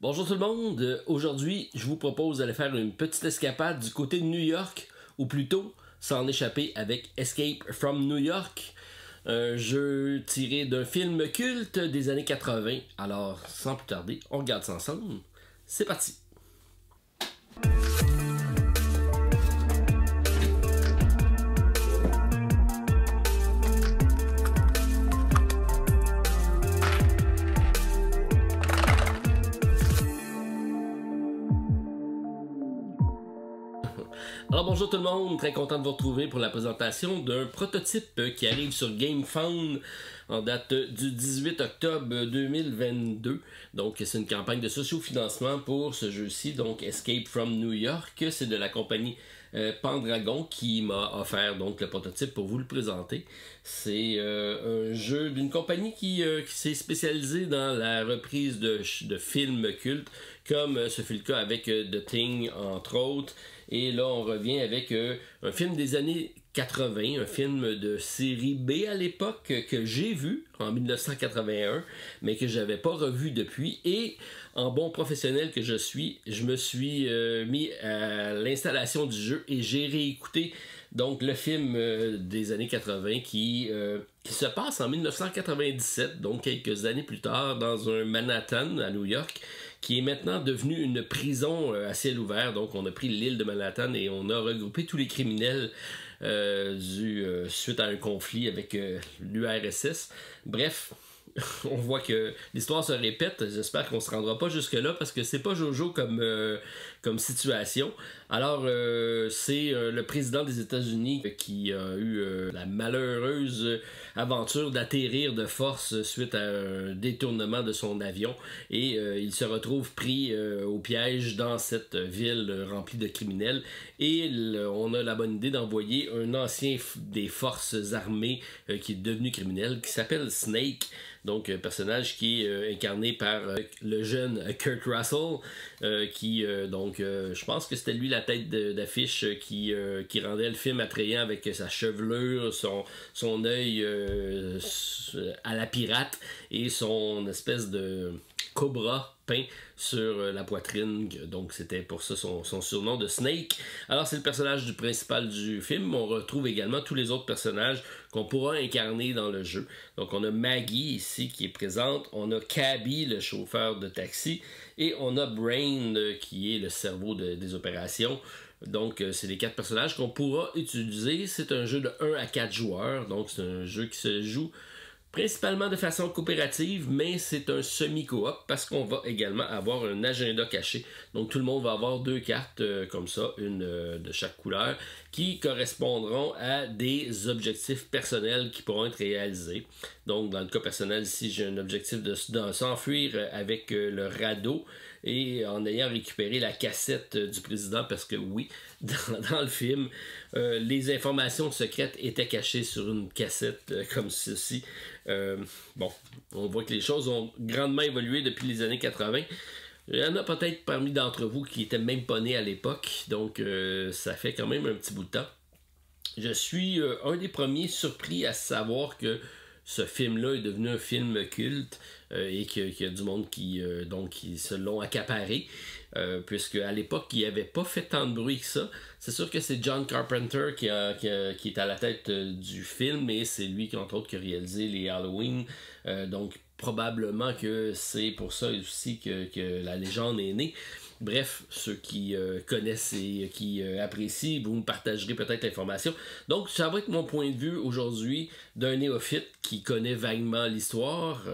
Bonjour tout le monde, aujourd'hui je vous propose d'aller faire une petite escapade du côté de New York, ou plutôt s'en échapper avec Escape from New York, un jeu tiré d'un film culte des années 80. Alors sans plus tarder, on regarde ça ensemble, c'est parti! Alors bonjour tout le monde, très content de vous retrouver pour la présentation d'un prototype qui arrive sur GameFound en date du 18 octobre 2022. Donc c'est une campagne de socio-financement pour ce jeu-ci, donc Escape from New York. C'est de la compagnie Pendragon qui m'a offert donc le prototype pour vous le présenter. C'est un jeu d'une compagnie qui s'est spécialisée dans la reprise de films cultes, comme ce fut le cas avec The Thing entre autres. Et là, on revient avec un film des années 80, un film de série B à l'époque que j'ai vu en 1981, mais que j'avais pas revu depuis. Et en bon professionnel que je suis, je me suis mis à l'installation du jeu et j'ai réécouté donc le film des années 80 qui se passe en 1997, donc quelques années plus tard, dans un Manhattan à New York, qui est maintenant devenu une prison à ciel ouvert. Donc on a pris l'île de Manhattan et on a regroupé tous les criminels suite à un conflit avec l'URSS. Alors, on voit que l'histoire se répète. J'espère qu'on se rendra pas jusque là parce que c'est pas Jojo comme situation. Alors c'est le président des États-Unis qui a eu la malheureuse aventure d'atterrir de force suite à un détournement de son avion et il se retrouve pris au piège dans cette ville remplie de criminels et on a la bonne idée d'envoyer un ancien des forces armées qui est devenu criminel qui s'appelle Snake. Donc, un personnage qui est incarné par le jeune Kurt Russell, je pense que c'était lui la tête d'affiche qui rendait le film attrayant avec sa chevelure, son œil à la pirate et son espèce de cobra peint sur la poitrine, donc c'était pour ça son surnom de Snake. Alors c'est le personnage principal du film, on retrouve également tous les autres personnages qu'on pourra incarner dans le jeu. Donc on a Maggie ici qui est présente, on a Cabby, le chauffeur de taxi, et on a Brain qui est le cerveau des opérations. Donc c'est les 4 personnages qu'on pourra utiliser. C'est un jeu de 1 à 4 joueurs, donc c'est un jeu qui se joue principalement de façon coopérative, mais c'est un semi-coop parce qu'on va également avoir un agenda caché. Donc tout le monde va avoir 2 cartes comme ça, une de chaque couleur, qui correspondront à des objectifs personnels qui pourront être réalisés. Donc dans le cas personnel, ici j'ai un objectif de s'enfuir avec le radeau et en ayant récupéré la cassette du président parce que oui, dans le film, les informations secrètes étaient cachées sur une cassette comme ceci. On voit que les choses ont grandement évolué depuis les années 80. Il y en a peut-être parmi d'entre vous qui étaient même pas nés à l'époque, donc ça fait quand même un petit bout de temps. Je suis un des premiers surpris à savoir que ce film-là est devenu un film culte et qu'il y a du monde qui se l'ont accaparé. Puisque à l'époque, il n'avait pas fait tant de bruit que ça. C'est sûr que c'est John Carpenter qui est à la tête du film, et c'est lui qui, entre autres, qui a réalisé les Halloween. Donc, probablement que c'est pour ça aussi que la légende est née. Bref, ceux qui connaissent et qui apprécient, vous me partagerez peut-être l'information. Donc, ça va être mon point de vue aujourd'hui d'un néophyte qui connaît vaguement l'histoire.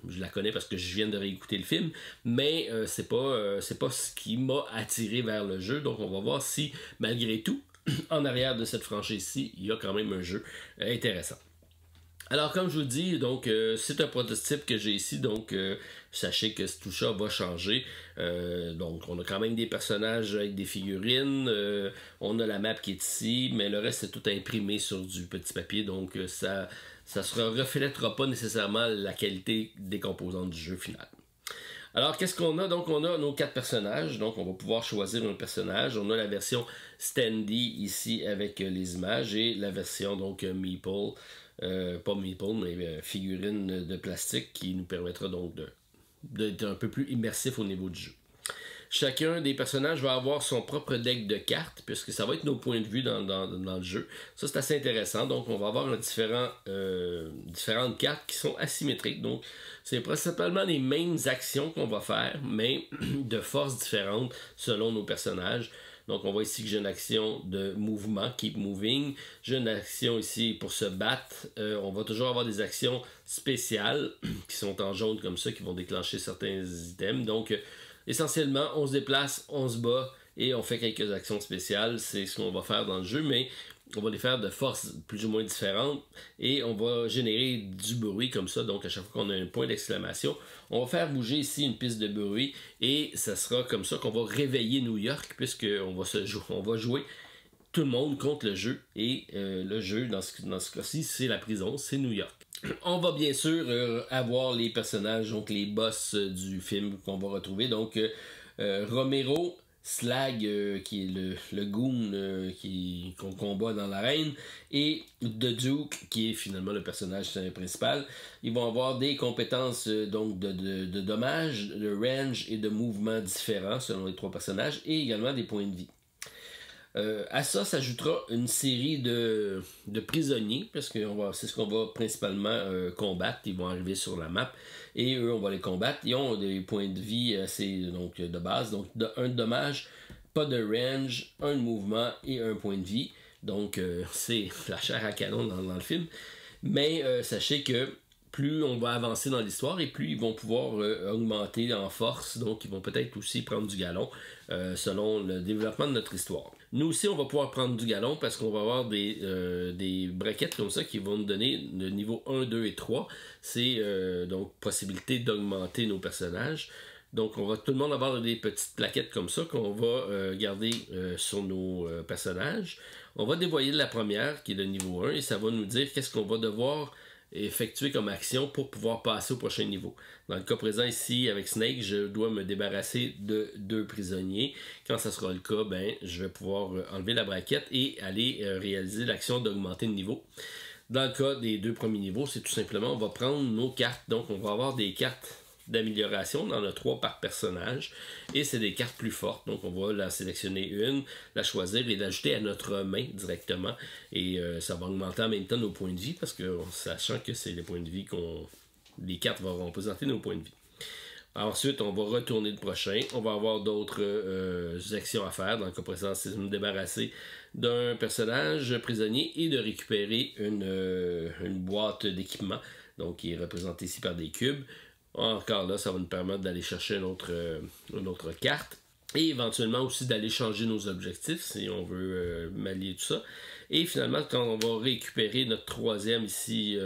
Je la connais parce que je viens de réécouter le film, mais c'est pas ce qui m'a attiré vers le jeu. Donc, on va voir si, malgré tout, en arrière de cette franchise-ci, il y a quand même un jeu intéressant. Alors, comme je vous dis, donc c'est un prototype que j'ai ici, donc sachez que tout ça va changer. Donc, on a quand même des personnages avec des figurines, on a la map qui est ici, mais le reste c'est tout imprimé sur du petit papier, donc ça ne reflètera pas nécessairement la qualité des composantes du jeu final. Alors, qu'est-ce qu'on a? Donc, on a nos 4 personnages. Donc, on va pouvoir choisir un personnage. On a la version Standy ici avec les images et la version donc Meeple, pas Meeple, mais figurine de plastique qui nous permettra donc d'être un peu plus immersif au niveau du jeu. Chacun des personnages va avoir son propre deck de cartes, puisque ça va être nos points de vue dans le jeu. Ça, c'est assez intéressant. Donc, on va avoir différentes cartes qui sont asymétriques. Donc, c'est principalement les mêmes actions qu'on va faire, mais de forces différentes selon nos personnages. Donc, on voit ici que j'ai une action de mouvement, keep moving. J'ai une action ici pour se battre. On va toujours avoir des actions spéciales qui sont en jaune comme ça, qui vont déclencher certains items. Donc, essentiellement, on se déplace, on se bat et on fait quelques actions spéciales. C'est ce qu'on va faire dans le jeu, mais on va les faire de forces plus ou moins différentes et on va générer du bruit comme ça. Donc, à chaque fois qu'on a un point d'exclamation, on va faire bouger ici une piste de bruit et ça sera comme ça qu'on va réveiller New York puisqu'on va jouer tout le monde contre le jeu et le jeu, dans ce cas-ci, c'est la prison, c'est New York. On va bien sûr avoir les personnages, donc les boss du film qu'on va retrouver. Donc, Romero, Slag, qui est le goon qu'on combat dans l'arène, et The Duke, qui est finalement le personnage principal. Ils vont avoir des compétences donc de dommages, de range et de mouvement différents selon les trois personnages, et également des points de vie. À ça s'ajoutera une série de prisonniers, parce que c'est ce qu'on va principalement combattre. Ils vont arriver sur la map et eux, on va les combattre. Ils ont des points de vie assez donc, de base, donc un de dommage, pas de range, un de mouvement et un point de vie. Donc c'est la chair à canon dans le film. Mais sachez que plus on va avancer dans l'histoire et plus ils vont pouvoir augmenter en force, donc ils vont peut-être aussi prendre du galon selon le développement de notre histoire. Nous aussi, on va pouvoir prendre du galon parce qu'on va avoir des braquettes comme ça qui vont nous donner le niveau 1, 2 et 3. C'est donc possibilité d'augmenter nos personnages. Donc, on va tout le monde avoir des petites plaquettes comme ça qu'on va garder sur nos personnages. On va dévoiler la première qui est le niveau 1 et ça va nous dire qu'est-ce qu'on va devoir effectuer comme action pour pouvoir passer au prochain niveau. Dans le cas présent ici, avec Snake, je dois me débarrasser de 2 prisonniers. Quand ça sera le cas, je vais pouvoir enlever la braquette et aller réaliser l'action d'augmenter le niveau. Dans le cas des 2 premiers niveaux, c'est tout simplement, on va prendre nos cartes. Donc, on va avoir des cartes d'amélioration. On en a 3 par personnage et c'est des cartes plus fortes. Donc on va la sélectionner une, la choisir et l'ajouter à notre main directement et ça va augmenter en même temps nos points de vie parce que sachant que c'est les points de vie les cartes vont représenter nos points de vie. Ensuite, on va retourner le prochain. On va avoir d'autres actions à faire. Dans le cas présent, c'est de me débarrasser d'un personnage prisonnier et de récupérer une boîte d'équipement, donc qui est représentée ici par des cubes. Encore là, ça va nous permettre d'aller chercher une autre carte et éventuellement aussi d'aller changer nos objectifs si on veut mallier tout ça. Et finalement, quand on va récupérer notre troisième ici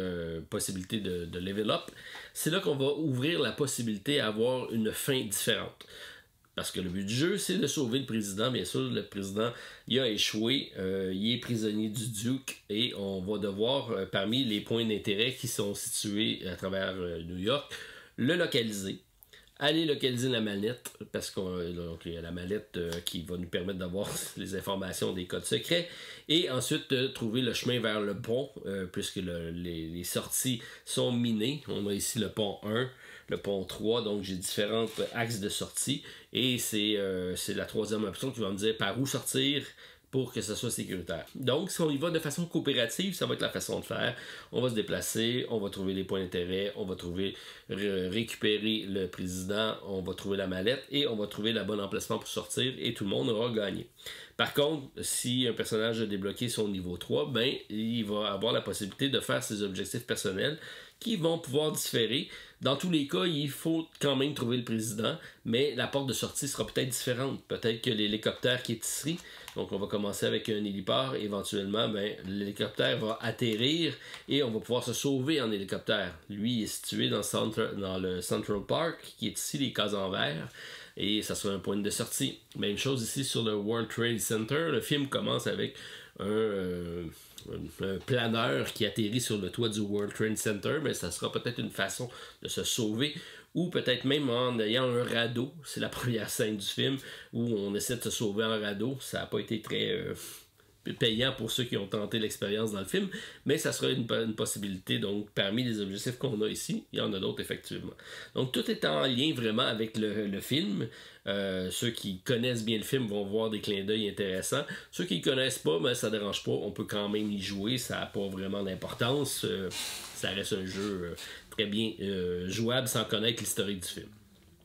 possibilité de level up, c'est là qu'on va ouvrir la possibilité d'avoir une fin différente. Parce que le but du jeu, c'est de sauver le président. Bien sûr, le président, il a échoué, il est prisonnier du Duke et on va devoir, parmi les points d'intérêt qui sont situés à travers New York, le localiser, aller localiser la mallette, parce qu'il y a la mallette qui va nous permettre d'avoir les informations des codes secrets, et ensuite trouver le chemin vers le pont, puisque les sorties sont minées. On a ici le pont 1, le pont 3, donc j'ai différents axes de sortie, et c'est la troisième option qui va me dire par où sortir, pour que ce soit sécuritaire. Donc, si on y va de façon coopérative, ça va être la façon de faire. On va se déplacer, on va trouver les points d'intérêt, on va récupérer le président, on va trouver la mallette et on va trouver le bon emplacement pour sortir et tout le monde aura gagné. Par contre, si un personnage a débloqué son niveau 3, il va avoir la possibilité de faire ses objectifs personnels qui vont pouvoir différer. Dans tous les cas, il faut quand même trouver le président, mais la porte de sortie sera peut-être différente. Peut-être que l'hélicoptère qui est ici, donc on va commencer avec un héliport, éventuellement, l'hélicoptère va atterrir et on va pouvoir se sauver en hélicoptère. Lui, il est situé dans le Central Park, qui est ici, les cases en vert, et ça sera un point de sortie. Même chose ici sur le World Trade Center. Le film commence avec un planeur qui atterrit sur le toit du World Trade Center, mais ça sera peut-être une façon de se sauver, ou peut-être même en ayant un radeau. C'est la première scène du film où on essaie de se sauver en radeau. Ça n'a pas été payant pour ceux qui ont tenté l'expérience dans le film, mais ça sera une possibilité. Donc, parmi les objectifs qu'on a ici, il y en a d'autres effectivement. Donc, tout est en lien vraiment avec le film. Ceux qui connaissent bien le film vont voir des clins d'œil intéressants. Ceux qui ne connaissent pas, ben, ça ne dérange pas. On peut quand même y jouer. Ça n'a pas vraiment d'importance. Ça reste un jeu très bien jouable sans connaître l'historique du film.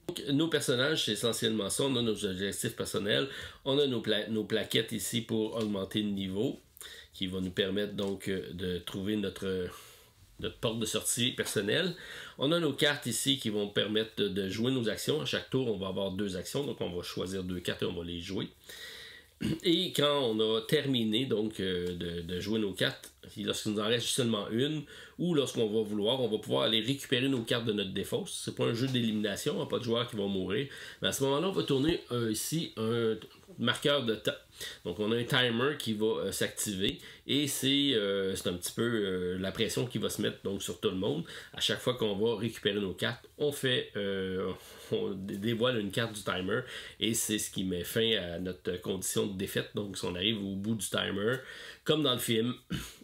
Donc, nos personnages, c'est essentiellement ça. On a nos objectifs personnels. On a nos plaquettes ici pour augmenter le niveau, qui va nous permettre donc de trouver notre porte de sortie personnelle. On a nos cartes ici qui vont permettre de jouer nos actions. À chaque tour, on va avoir 2 actions. Donc, on va choisir 2 cartes et on va les jouer. Et quand on a terminé donc de jouer nos cartes, lorsqu'il nous en reste seulement une, ou lorsqu'on va vouloir, on va pouvoir aller récupérer nos cartes de notre défausse. C'est pas un jeu d'élimination, il n'y a pas de joueurs qui vont mourir. Mais à ce moment-là, on va tourner ici un marqueur de temps. Donc on a un timer qui va s'activer et c'est un petit peu la pression qui va se mettre donc sur tout le monde. À chaque fois qu'on va récupérer nos cartes, on dévoile une carte du timer et c'est ce qui met fin à notre condition de défaite. Donc si on arrive au bout du timer, comme dans le film,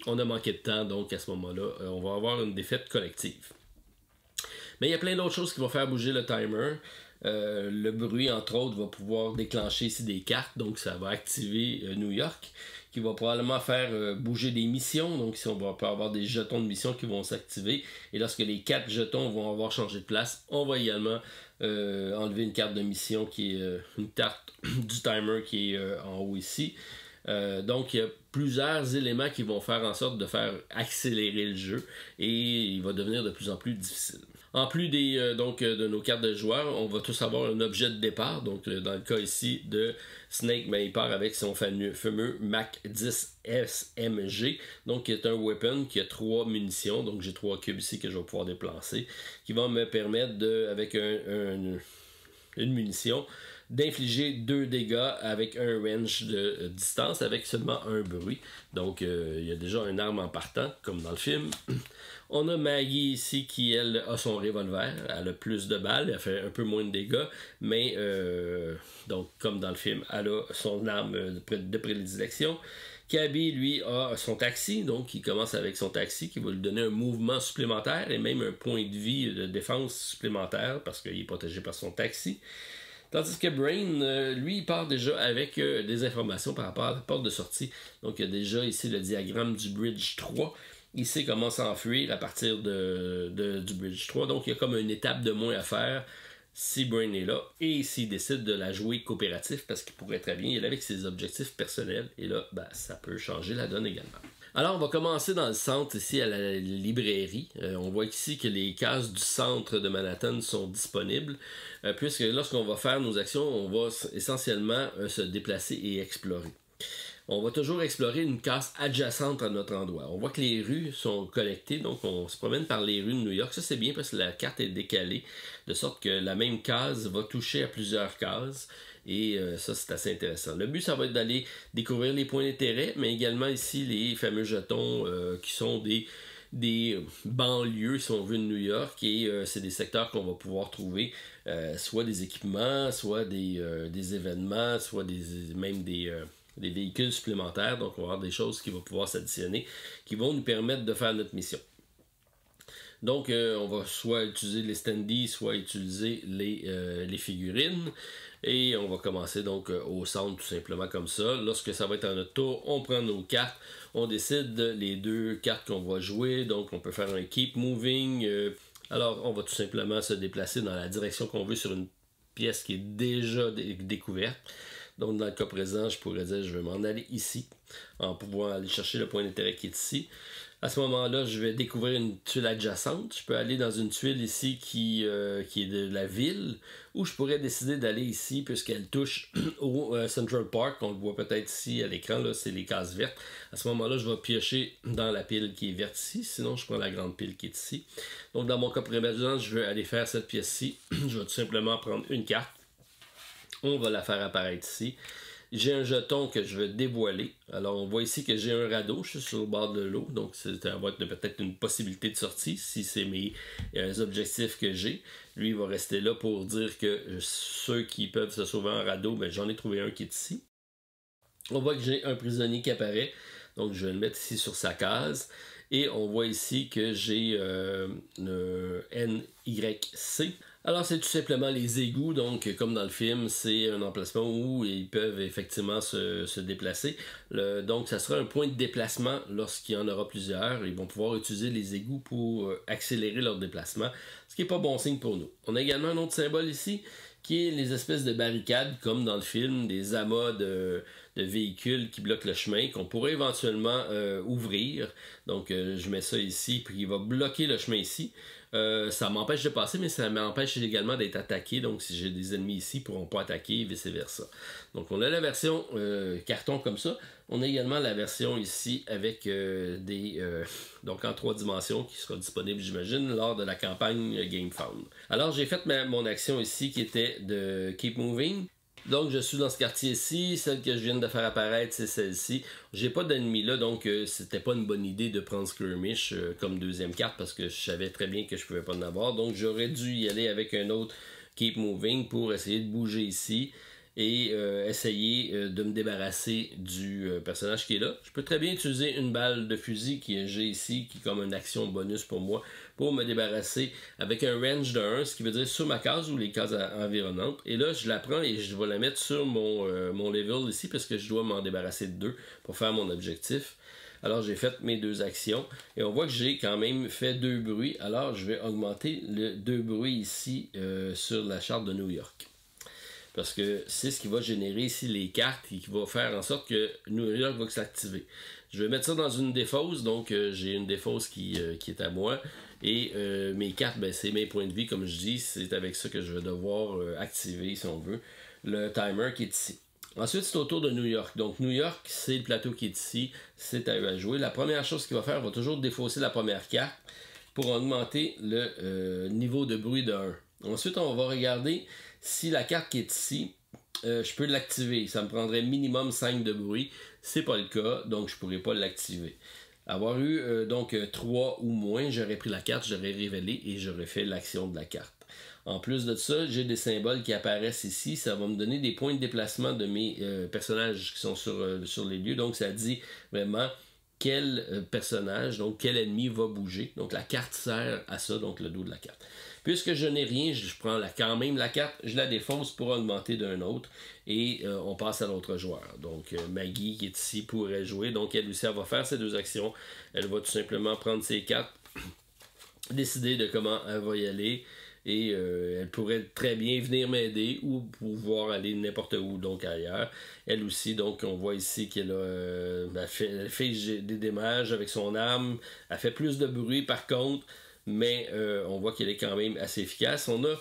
on a manqué de temps, donc à ce moment-là, on va avoir une défaite collective. Mais il y a plein d'autres choses qui vont faire bouger le timer. Le bruit, entre autres, va pouvoir déclencher ici des cartes, donc ça va activer New York, qui va probablement faire bouger des missions. Donc ici, on peut avoir des jetons de mission qui vont s'activer. Et lorsque les 4 jetons vont avoir changé de place, on va également enlever une carte de mission qui est une carte du timer qui est en haut ici. Donc il y a plusieurs éléments qui vont faire en sorte de faire accélérer le jeu et il va devenir de plus en plus difficile. En plus de nos cartes de joueurs, on va tous avoir un objet de départ. Donc dans le cas ici de Snake, ben, il part avec son fameux Mac 10 SMG, donc qui est un weapon qui a 3 munitions. Donc j'ai 3 cubes ici que je vais pouvoir déplacer, qui vont me permettre avec une munition d'infliger 2 dégâts avec un range de distance avec seulement un bruit. Donc il y a déjà une arme en partant, comme dans le film. On a Maggie ici qui, elle, a son revolver. Elle a plus de balles, elle fait un peu moins de dégâts, mais donc comme dans le film, elle a son arme de prédilection. Cabby, lui, a son taxi, donc il commence avec son taxi qui va lui donner un mouvement supplémentaire et même un point de vie de défense supplémentaire parce qu'il est protégé par son taxi. Tandis que Brain, lui, il part déjà avec des informations par rapport à la porte de sortie. Donc il y a déjà ici le diagramme du Bridge 3. Il sait comment s'enfuir à partir du Bridge 3. Donc il y a comme une étape de moins à faire si Brain est là et s'il décide de la jouer coopératif parce qu'il pourrait très bien y aller avec ses objectifs personnels. Et là, ben, ça peut changer la donne également. Alors, on va commencer dans le centre, ici, à la librairie. On voit ici que les cases du centre de Manhattan sont disponibles, puisque lorsqu'on va faire nos actions, on va essentiellement se déplacer et explorer. On va toujours explorer une case adjacente à notre endroit. On voit que les rues sont connectées, donc on se promène par les rues de New York. Ça, c'est bien parce que la carte est décalée, de sorte que la même case va toucher à plusieurs cases. Et ça, c'est assez intéressant. Le but, ça va être d'aller découvrir les points d'intérêt, mais également ici les fameux jetons qui sont des banlieues, si on veut, de New York. Et c'est des secteurs qu'on va pouvoir trouver, soit des équipements, soit des événements, soit même des véhicules supplémentaires. Donc, on va avoir des choses qui vont pouvoir s'additionner, qui vont nous permettre de faire notre mission. Donc, on va soit utiliser les standees, soit utiliser les figurines. Et on va commencer donc au centre tout simplement comme ça. Lorsque ça va être à notre tour, on prend nos cartes. On décide les 2 cartes qu'on va jouer. Donc, on peut faire un keep moving. Alors, on va tout simplement se déplacer dans la direction qu'on veut sur une pièce qui est déjà découverte. Donc, dans le cas présent, je pourrais dire je vais m'en aller ici, en pouvant aller chercher le point d'intérêt qui est ici. À ce moment-là, je vais découvrir une tuile adjacente. Je peux aller dans une tuile ici qui est de la ville, ou je pourrais décider d'aller ici, puisqu'elle touche au Central Park. On le voit peut-être ici à l'écran, là, c'est les cases vertes. À ce moment-là, je vais piocher dans la pile qui est verte ici. Sinon, je prends la grande pile qui est ici. Donc, dans mon cas présent, je vais aller faire cette pièce-ci. Je vais tout simplement prendre une carte. On va la faire apparaître ici. J'ai un jeton que je vais dévoiler. Alors, on voit ici que j'ai un radeau. Je suis sur le bord de l'eau. Donc, ça va être peut-être une possibilité de sortie si c'est mes objectifs que j'ai. Lui, il va rester là pour dire que ceux qui peuvent se sauver en radeau, ben, j'en ai trouvé un qui est ici. On voit que j'ai un prisonnier qui apparaît, donc je vais le mettre ici sur sa case. Et on voit ici que j'ai le NYC. Alors c'est tout simplement les égouts, donc comme dans le film, c'est un emplacement où ils peuvent effectivement se déplacer. Donc ça sera un point de déplacement lorsqu'il y en aura plusieurs. Ils vont pouvoir utiliser les égouts pour accélérer leur déplacement, ce qui n'est pas bon signe pour nous. On a également un autre symbole ici, qui est les espèces de barricades, comme dans le film, des amas de véhicules qui bloquent le chemin, qu'on pourrait éventuellement ouvrir. Donc je mets ça ici, puis il va bloquer le chemin ici. Ça m'empêche de passer, mais ça m'empêche également d'être attaqué. Donc, si j'ai des ennemis ici, ils ne pourront pas attaquer et vice-versa. Donc, on a la version carton comme ça. On a également la version ici avec donc en 3 dimensions qui sera disponible, j'imagine, lors de la campagne GameFound. Alors, j'ai fait mon action ici qui était de Keep Moving. Donc, je suis dans ce quartier-ci. Celle que je viens de faire apparaître, c'est celle-ci. J'ai pas d'ennemis là, donc c'était pas une bonne idée de prendre Skirmish comme deuxième carte parce que je savais très bien que je pouvais pas en avoir. Donc, j'aurais dû y aller avec un autre Keep Moving pour essayer de bouger ici et essayer de me débarrasser du personnage qui est là. Je peux très bien utiliser une balle de fusil que j'ai ici, qui est comme une action bonus pour moi, pour me débarrasser avec un range de 1, ce qui veut dire sur ma case ou les cases environnantes. Et là, je la prends et je vais la mettre sur mon level ici, parce que je dois m'en débarrasser de 2 pour faire mon objectif. Alors, j'ai fait mes 2 actions, et on voit que j'ai quand même fait 2 bruits. Alors, je vais augmenter le 2 bruits ici sur la charte de New York. Parce que c'est ce qui va générer ici les cartes et qui va faire en sorte que New York va s'activer. Je vais mettre ça dans une défausse, donc j'ai une défausse qui est à moi. Et mes cartes, ben, c'est mes points de vie, comme je dis, c'est avec ça que je vais devoir activer, si on veut, le timer qui est ici. Ensuite, c'est au tour de New York. Donc, New York, c'est le plateau qui est ici, c'est à eux à jouer. La première chose qu'il va faire, il va toujours défausser la première carte pour augmenter le niveau de bruit de 1. Ensuite, on va regarder si la carte qui est ici, je peux l'activer. Ça me prendrait minimum 5 de bruit. C'est pas le cas, donc je pourrais pas l'activer. Avoir eu donc 3 ou moins, j'aurais pris la carte, j'aurais révélé et j'aurais fait l'action de la carte. En plus de ça, j'ai des symboles qui apparaissent ici. Ça va me donner des points de déplacement de mes personnages qui sont sur les lieux. Donc ça dit vraiment quel personnage, donc quel ennemi va bouger. Donc la carte sert à ça, donc le dos de la carte. Puisque je n'ai rien, je prends quand même la carte, je la défausse pour augmenter d'un autre et on passe à l'autre joueur. Donc Maggie qui est ici pourrait jouer, donc elle aussi elle va faire ses 2 actions. Elle va tout simplement prendre ses cartes, décider de comment elle va y aller et elle pourrait très bien venir m'aider ou pouvoir aller n'importe où, donc ailleurs. Elle aussi, donc on voit ici qu'elle a, elle fait des dommages avec son arme, elle fait plus de bruit par contre, mais on voit qu'elle est quand même assez efficace. On a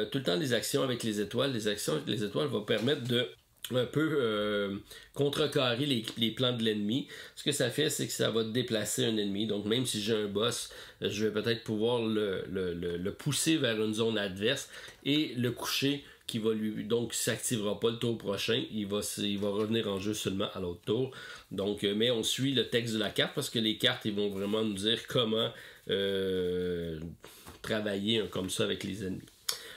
tout le temps des actions avec les étoiles. Les actions avec les étoiles vont permettre de un peu contrecarrer les plans de l'ennemi. Ce que ça fait, c'est que ça va déplacer un ennemi. Donc même si j'ai un boss, je vais peut-être pouvoir le pousser vers une zone adverse et le coucher qui va lui, donc s'activera pas le tour prochain, il va revenir en jeu seulement à l'autre tour. Donc, mais on suit le texte de la carte parce que les cartes ils vont vraiment nous dire comment travailler comme ça avec les ennemis.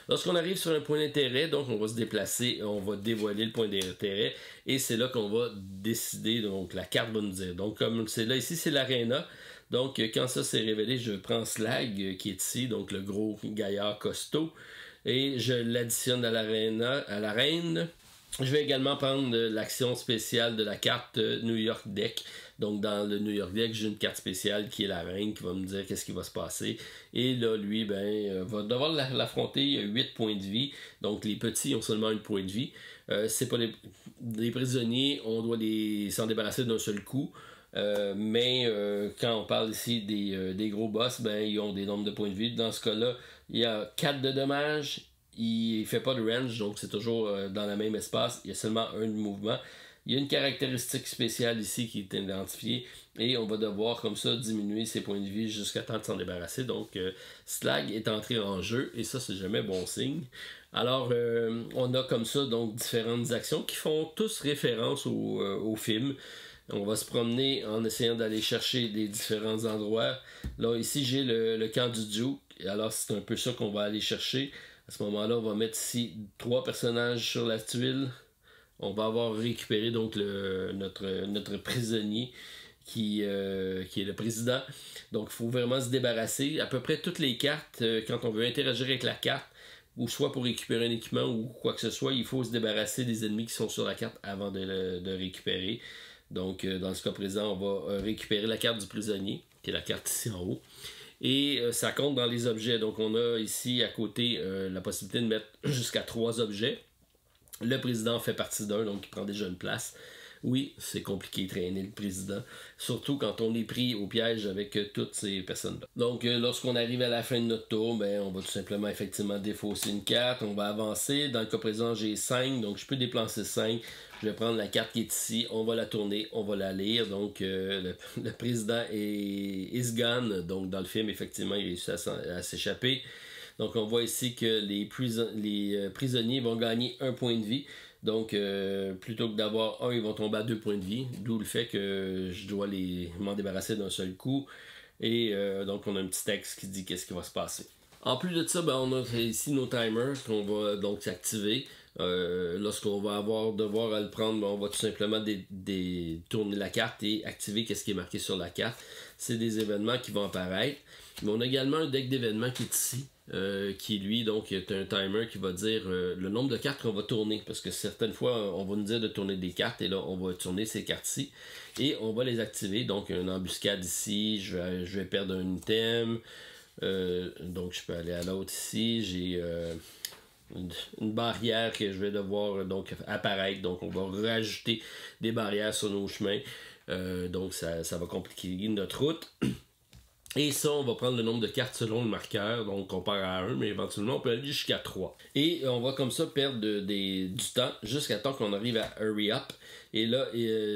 Lorsqu'on arrive sur un point d'intérêt, donc on va se déplacer, on va dévoiler le point d'intérêt et c'est là qu'on va décider, donc la carte va nous dire. Donc comme c'est là ici, c'est l'aréna. Donc quand ça s'est révélé, je prends Slag qui est ici, donc le gros gaillard costaud, et je l'additionne à l'arène. Je vais également prendre l'action spéciale de la carte New York Deck. Donc dans le New York Deck, j'ai une carte spéciale qui est la reine qui va me dire qu'est-ce qui va se passer. Et là, lui, va devoir l'affronter. Il a 8 points de vie. Donc les petits ont seulement 1 point de vie. C'est pas les prisonniers, on doit s'en débarrasser d'un seul coup. Mais quand on parle ici des gros boss, ils ont des nombres de points de vie. Dans ce cas-là, il y a 4 de dommages. Il ne fait pas de range, donc c'est toujours dans le même espace. Il y a seulement 1 de mouvement. Il y a une caractéristique spéciale ici qui est identifiée et on va devoir comme ça diminuer ses points de vie jusqu'à temps de s'en débarrasser. Donc Slag est entré en jeu et ça c'est jamais bon signe. Alors on a comme ça donc différentes actions qui font tous référence au film. On va se promener en essayant d'aller chercher des différents endroits. Là ici j'ai le camp du Duke. Alors c'est un peu ça qu'on va aller chercher. À ce moment-là, on va mettre ici 3 personnages sur la tuile. on va avoir récupéré donc notre prisonnier qui est le président. Donc il faut vraiment se débarrasser. À peu près toutes les cartes, quand on veut interagir avec la carte, ou soit pour récupérer un équipement ou quoi que ce soit, il faut se débarrasser des ennemis qui sont sur la carte avant de récupérer. Donc dans ce cas présent, on va récupérer la carte du prisonnier, qui est la carte ici en haut. Et ça compte dans les objets. Donc on a ici à côté la possibilité de mettre jusqu'à 3 objets. Le président fait partie d'un, donc il prend déjà une place. Oui, c'est compliqué de traîner le président, surtout quand on est pris au piège avec toutes ces personnes-là. Donc, lorsqu'on arrive à la fin de notre tour, ben, on va tout simplement effectivement défausser une carte, on va avancer. Dans le cas présent, j'ai 5, donc je peux déplacer 5. Je vais prendre la carte qui est ici, on va la tourner, on va la lire. Donc, le président is gone. Donc, dans le film, effectivement, il réussit à s'échapper. Donc, on voit ici que les prisonniers vont gagner 1 point de vie. Donc, plutôt que d'avoir 1, ils vont tomber à 2 points de vie. D'où le fait que je dois m'en débarrasser d'un seul coup. Et donc, on a un petit texte qui dit qu'est-ce qui va se passer. En plus de ça, ben, on a ici nos timers qu'on va donc activer. Lorsqu'on va devoir à le prendre, ben, on va tout simplement tourner la carte et activer qu'est-ce qui est marqué sur la carte. C'est des événements qui vont apparaître. Mais on a également un deck d'événements qui est ici. Qui lui donc est un timer qui va dire le nombre de cartes qu'on va tourner, parce que certaines fois on va nous dire de tourner des cartes et là on va tourner ces cartes-ci et on va les activer. Donc une embuscade ici, je vais perdre un item, donc je peux aller à l'autre ici, j'ai une barrière que je vais devoir donc apparaître, donc on va rajouter des barrières sur nos chemins, donc ça va compliquer notre route. Et ça, on va prendre le nombre de cartes selon le marqueur. Donc, on part à 1, mais éventuellement, on peut aller jusqu'à 3. Et on va comme ça perdre du temps jusqu'à temps qu'on arrive à Hurry Up. Et là,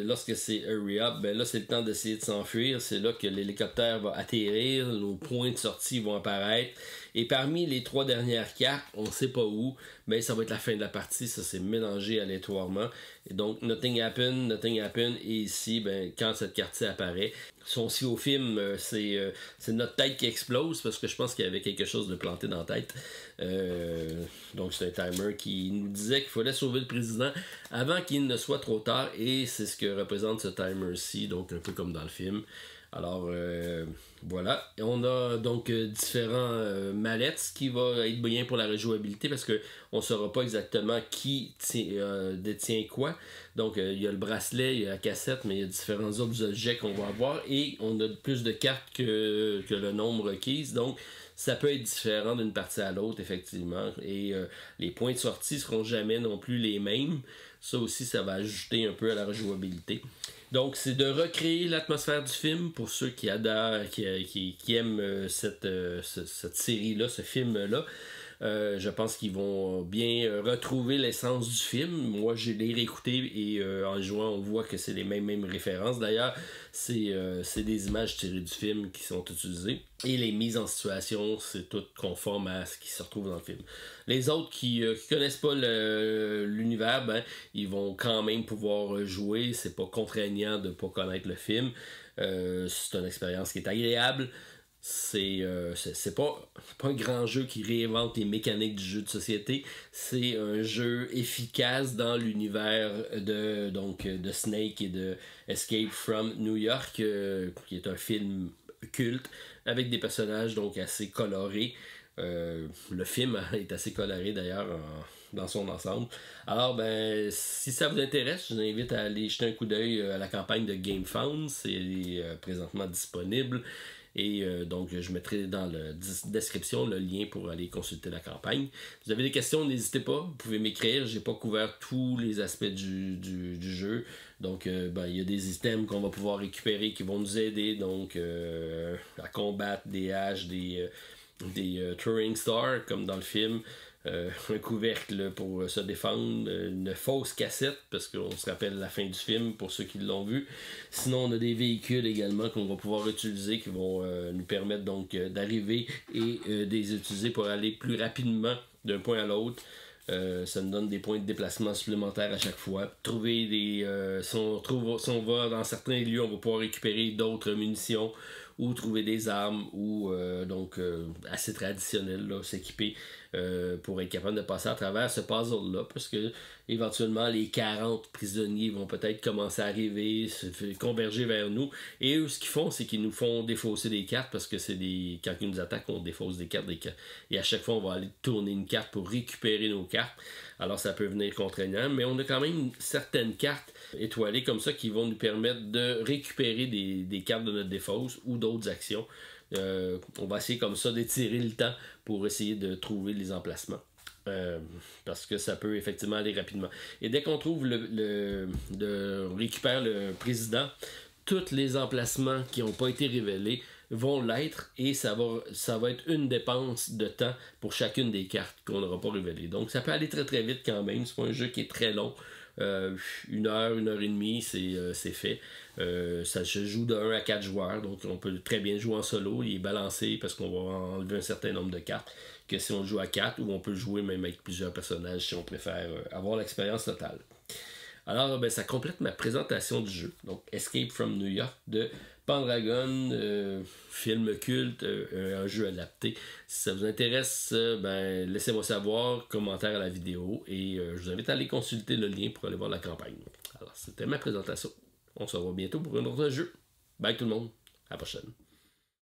lorsque c'est Hurry Up, ben là, c'est le temps d'essayer de s'enfuir. C'est là que l'hélicoptère va atterrir, nos points de sortie vont apparaître. Et parmi les 3 dernières cartes, on ne sait pas où, mais ça va être la fin de la partie. Ça s'est mélangé aléatoirement. Et donc, nothing happen. Et ici, ben, quand cette carte-ci apparaît, si on suit au film, c'est notre tête qui explose parce que je pense qu'il y avait quelque chose de planté dans la tête. Donc, c'est un timer qui nous disait qu'il fallait sauver le président avant qu'il ne soit trop tard. Et c'est ce que représente ce timer-ci, donc un peu comme dans le film. Alors, voilà. On a donc différents mallettes, ce qui va être bien pour la rejouabilité parce qu'on ne saura pas exactement qui détient quoi. Donc, il y a le bracelet, il y a la cassette, mais il y a différents autres objets qu'on va avoir et on a plus de cartes que le nombre requis. Donc, ça peut être différent d'une partie à l'autre, effectivement. Et les points de sortie ne seront jamais non plus les mêmes. Ça aussi, ça va ajouter un peu à la rejouabilité. Donc, c'est de recréer l'atmosphère du film pour ceux qui adorent, qui aiment cette série-là, ce film-là. Je pense qu'ils vont bien retrouver l'essence du film. Moi, j'ai les réécouté et en jouant, on voit que c'est les mêmes références. D'ailleurs, c'est des images tirées du film qui sont utilisées. Et les mises en situation, c'est tout conforme à ce qui se retrouve dans le film. Les autres qui connaissent pas l'univers, ben, ils vont quand même pouvoir jouer. C'est pas contraignant de pas connaître le film. C'est une expérience qui est agréable. C'est pas un grand jeu qui réinvente les mécaniques du jeu de société. C'est un jeu efficace dans l'univers de Snake et de Escape from New York, qui est un film culte avec des personnages donc assez colorés. Le film est assez coloré d'ailleurs dans son ensemble. Alors ben si ça vous intéresse, je vous invite à aller jeter un coup d'œil à la campagne de GameFound. C'est présentement disponible. Et donc, je mettrai dans la description le lien pour aller consulter la campagne. Si vous avez des questions, n'hésitez pas. Vous pouvez m'écrire. J'ai pas couvert tous les aspects du jeu. Donc, il y a des items qu'on va pouvoir récupérer qui vont nous aider donc à combattre des haches, des Turing Stars, comme dans le film. Un couvercle pour se défendre, une fausse cassette parce qu'on se rappelle la fin du film pour ceux qui l'ont vu. Sinon on a des véhicules également qu'on va pouvoir utiliser qui vont nous permettre donc d'arriver et des utiliser pour aller plus rapidement d'un point à l'autre. Ça nous donne des points de déplacement supplémentaires à chaque fois. Si on va dans certains lieux, on va pouvoir récupérer d'autres munitions ou trouver des armes, ou donc assez traditionnel, là, s'équiper pour être capable de passer à travers ce puzzle-là, parce que éventuellement les 40 prisonniers vont peut-être commencer à arriver, converger vers nous, et eux, ce qu'ils font, c'est qu'ils nous font défausser des cartes, parce que c'est des quand ils nous attaquent, on défausse des cartes, et à chaque fois, on va aller tourner une carte pour récupérer nos cartes. Alors ça peut venir contraignant, mais on a quand même certaines cartes étoilées comme ça qui vont nous permettre de récupérer des cartes de notre défausse ou d'autres actions. On va essayer comme ça d'étirer le temps pour essayer de trouver les emplacements. Parce que ça peut effectivement aller rapidement. Et dès qu'on trouve on récupère le président, tous les emplacements qui n'ont pas été révélés vont l'être, et ça va être une dépense de temps pour chacune des cartes qu'on n'aura pas révélées. Donc ça peut aller très très vite quand même. C'est pas un jeu qui est très long. 1 heure, 1 heure et demie, c'est fait. Ça se joue de 1 à 4 joueurs, donc on peut très bien jouer en solo. Il est balancé parce qu'on va enlever un certain nombre de cartes que si on joue à 4, ou on peut jouer même avec plusieurs personnages si on préfère avoir l'expérience totale. Alors, ben, ça complète ma présentation du jeu. Donc, Escape from New York de Pendragon, film culte, un jeu adapté. Si ça vous intéresse, ben, laissez-moi savoir, commentaire à la vidéo, et je vous invite à aller consulter le lien pour aller voir la campagne. Alors, c'était ma présentation. On se revoit bientôt pour un autre jeu. Bye tout le monde, à la prochaine.